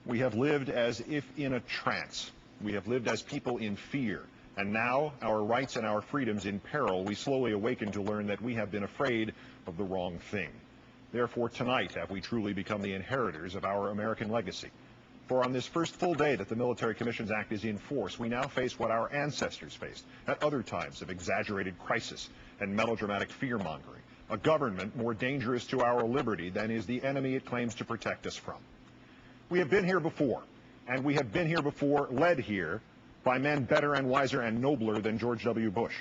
We have lived as if in a trance. We have lived as people in fear. And now, our rights and our freedoms in peril, we slowly awaken to learn that we have been afraid of the wrong thing. Therefore, tonight have we truly become the inheritors of our American legacy. For on this first full day that the Military Commissions Act is in force, we now face what our ancestors faced at other times of exaggerated crisis and melodramatic fear-mongering, a government more dangerous to our liberty than is the enemy it claims to protect us from. We have been here before, and we have been here before, led here by men better and wiser and nobler than George W. Bush.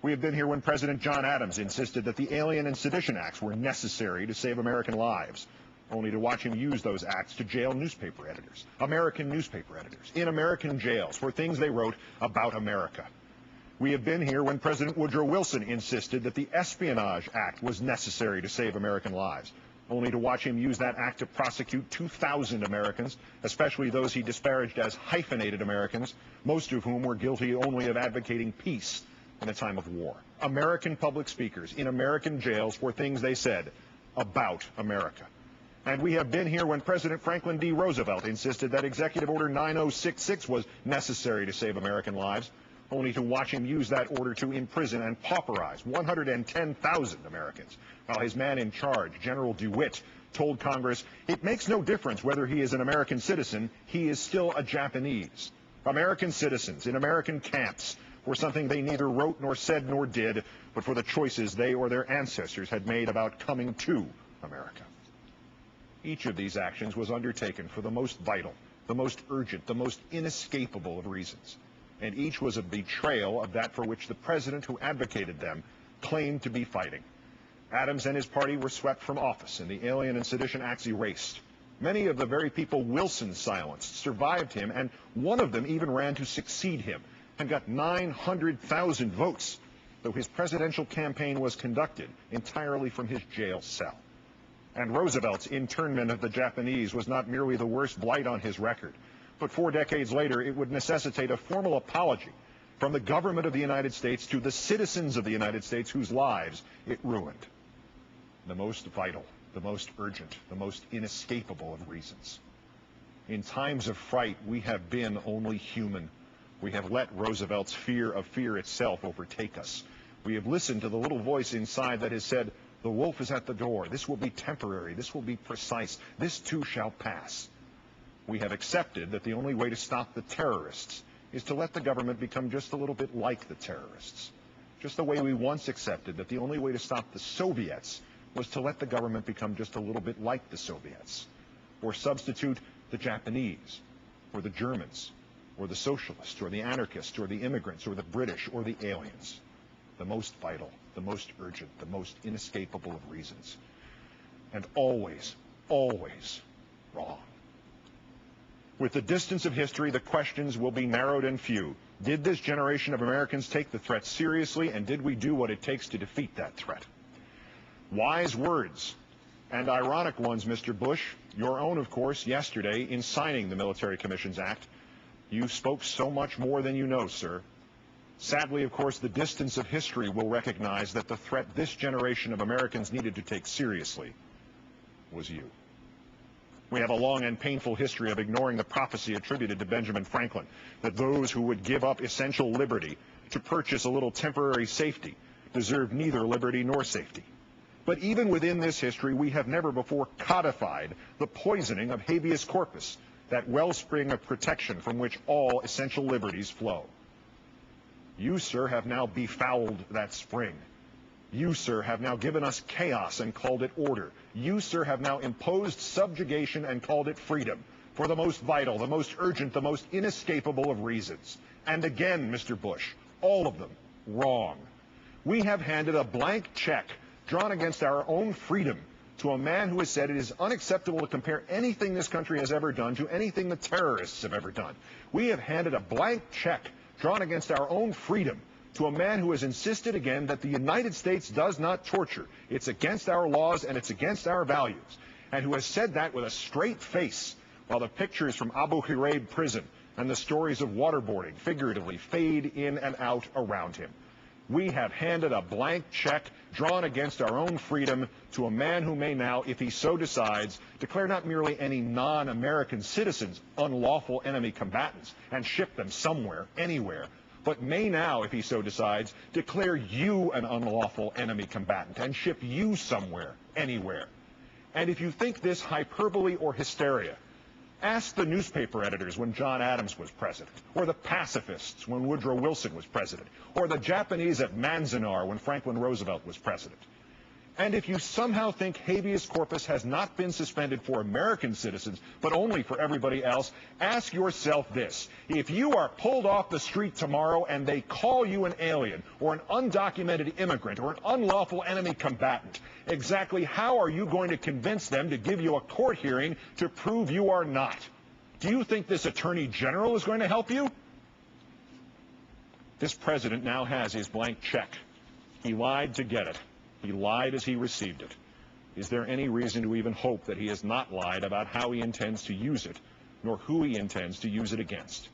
We have been here when President John Adams insisted that the Alien and Sedition Acts were necessary to save American lives, only to watch him use those acts to jail newspaper editors, American newspaper editors, in American jails for things they wrote about America. We have been here when President Woodrow Wilson insisted that the Espionage Act was necessary to save American lives, only to watch him use that act to prosecute 2,000 Americans, especially those he disparaged as hyphenated Americans, most of whom were guilty only of advocating peace in a time of war. American public speakers in American jails for things they said about America. And we have been here when President Franklin D. Roosevelt insisted that Executive Order 9066 was necessary to save American lives, only to watch him use that order to imprison and pauperize 110,000 Americans, while his man in charge, General DeWitt, told Congress, it makes no difference whether he is an American citizen, he is still a Japanese. American citizens in American camps for something they neither wrote nor said nor did, but for the choices they or their ancestors had made about coming to America. Each of these actions was undertaken for the most vital, the most urgent, the most inescapable of reasons. And each was a betrayal of that for which the president who advocated them claimed to be fighting. Adams and his party were swept from office and the Alien and Sedition Acts erased. Many of the very people Wilson silenced survived him, and one of them even ran to succeed him and got 900,000 votes, though his presidential campaign was conducted entirely from his jail cell. And Roosevelt's internment of the Japanese was not merely the worst blight on his record, but 4 decades later it would necessitate a formal apology from the government of the United States to the citizens of the United States whose lives it ruined. The most vital, the most urgent, the most inescapable of reasons. In times of fright, we have been only human. We have let Roosevelt's fear of fear itself overtake us. We have listened to the little voice inside that has said, the wolf is at the door. This will be temporary. This will be precise. This too shall pass. We have accepted that the only way to stop the terrorists is to let the government become just a little bit like the terrorists. Just the way we once accepted that the only way to stop the Soviets was to let the government become just a little bit like the Soviets, or substitute the Japanese, or the Germans, or the socialists, or the anarchists, or the immigrants, or the British, or the aliens. The most vital, the most urgent, the most inescapable of reasons. And always, always wrong. With the distance of history, the questions will be narrowed and few. Did this generation of Americans take the threat seriously, and did we do what it takes to defeat that threat? Wise words, and ironic ones, Mr. Bush, your own, of course, yesterday in signing the Military Commissions Act. You spoke so much more than you know, sir. Sadly, of course, the distance of history will recognize that the threat this generation of Americans needed to take seriously was you. We have a long and painful history of ignoring the prophecy attributed to Benjamin Franklin that those who would give up essential liberty to purchase a little temporary safety deserved neither liberty nor safety. But even within this history, we have never before codified the poisoning of habeas corpus, that wellspring of protection from which all essential liberties flow. You, sir, have now befouled that spring. You, sir, have now given us chaos and called it order. You, sir, have now imposed subjugation and called it freedom, for the most vital, the most urgent, the most inescapable of reasons. And again, Mr. Bush, all of them wrong. We have handed a blank check drawn against our own freedom to a man who has said it is unacceptable to compare anything this country has ever done to anything the terrorists have ever done. We have handed a blank check drawn against our own freedom to a man who has insisted again that the United States does not torture. It's against our laws and it's against our values. And who has said that with a straight face while the pictures from Abu Ghraib prison and the stories of waterboarding figuratively fade in and out around him. We have handed a blank check drawn against our own freedom to a man who may now, if he so decides, declare not merely any non-American citizens unlawful enemy combatants and ship them somewhere, anywhere, but may now, if he so decides, declare you an unlawful enemy combatant and ship you somewhere, anywhere. And if you think this hyperbole or hysteria, ask the newspaper editors when John Adams was president, or the pacifists when Woodrow Wilson was president, or the Japanese at Manzanar when Franklin Roosevelt was president. And if you somehow think habeas corpus has not been suspended for American citizens, but only for everybody else, ask yourself this. If you are pulled off the street tomorrow and they call you an alien, or an undocumented immigrant, or an unlawful enemy combatant, exactly how are you going to convince them to give you a court hearing to prove you are not? Do you think this Attorney General is going to help you? This president now has his blank check. He lied to get it. He lied as he received it. Is there any reason to even hope that he has not lied about how he intends to use it, nor who he intends to use it against?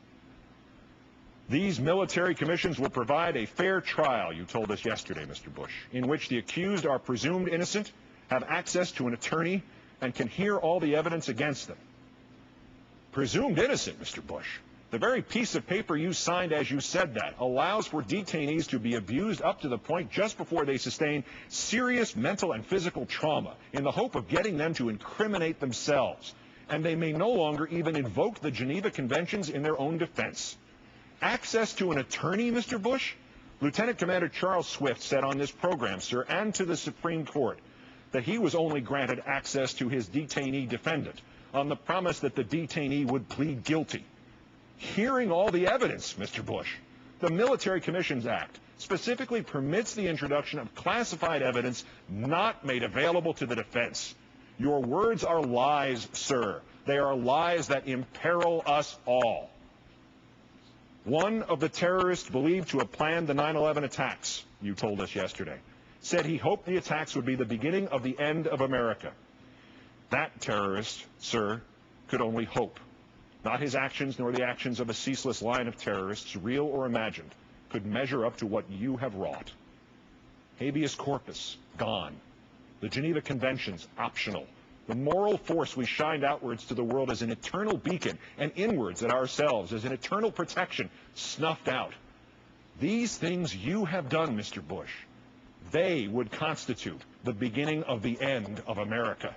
These military commissions will provide a fair trial, you told us yesterday, Mr. Bush, in which the accused are presumed innocent, have access to an attorney, and can hear all the evidence against them. Presumed innocent, Mr. Bush. The very piece of paper you signed as you said that allows for detainees to be abused up to the point just before they sustain serious mental and physical trauma in the hope of getting them to incriminate themselves. And they may no longer even invoke the Geneva Conventions in their own defense. Access to an attorney, Mr. Bush? Lieutenant Commander Charles Swift said on this program, sir, and to the Supreme Court, that he was only granted access to his detainee defendant on the promise that the detainee would plead guilty. Hearing all the evidence, Mr. Bush, the Military Commissions Act specifically permits the introduction of classified evidence not made available to the defense. Your words are lies, sir. They are lies that imperil us all. One of the terrorists believed to have planned the 9/11 attacks, you told us yesterday, said he hoped the attacks would be the beginning of the end of America. That terrorist, sir, could only hope. Not his actions nor the actions of a ceaseless line of terrorists, real or imagined, could measure up to what you have wrought. Habeas corpus, gone. The Geneva Conventions, optional. The moral force we shined outwards to the world as an eternal beacon and inwards at ourselves as an eternal protection, snuffed out. These things you have done, Mr. Bush, they would constitute the beginning of the end of America.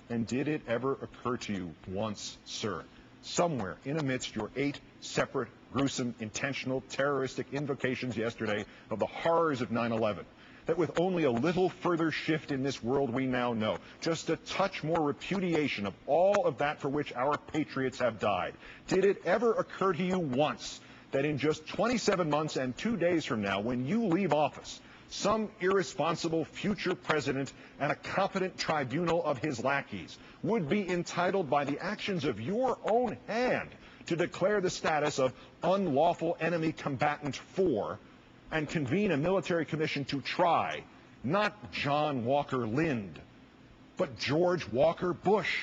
And did it ever occur to you once, sir, somewhere in amidst your 8 separate, gruesome, intentional, terroristic invocations yesterday of the horrors of 9/11, that with only a little further shift in this world we now know, just a touch more repudiation of all of that for which our patriots have died, did it ever occur to you once that in just 27 months and 2 days from now, when you leave office, some irresponsible future president and a competent tribunal of his lackeys would be entitled by the actions of your own hand to declare the status of unlawful enemy combatant for and convene a military commission to try not John Walker Lind, but George Walker Bush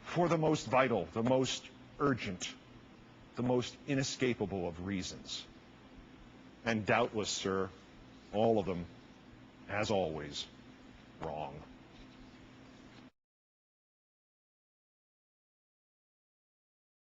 for the most vital, the most urgent, the most inescapable of reasons. And doubtless, sir, all of them, as always, wrong.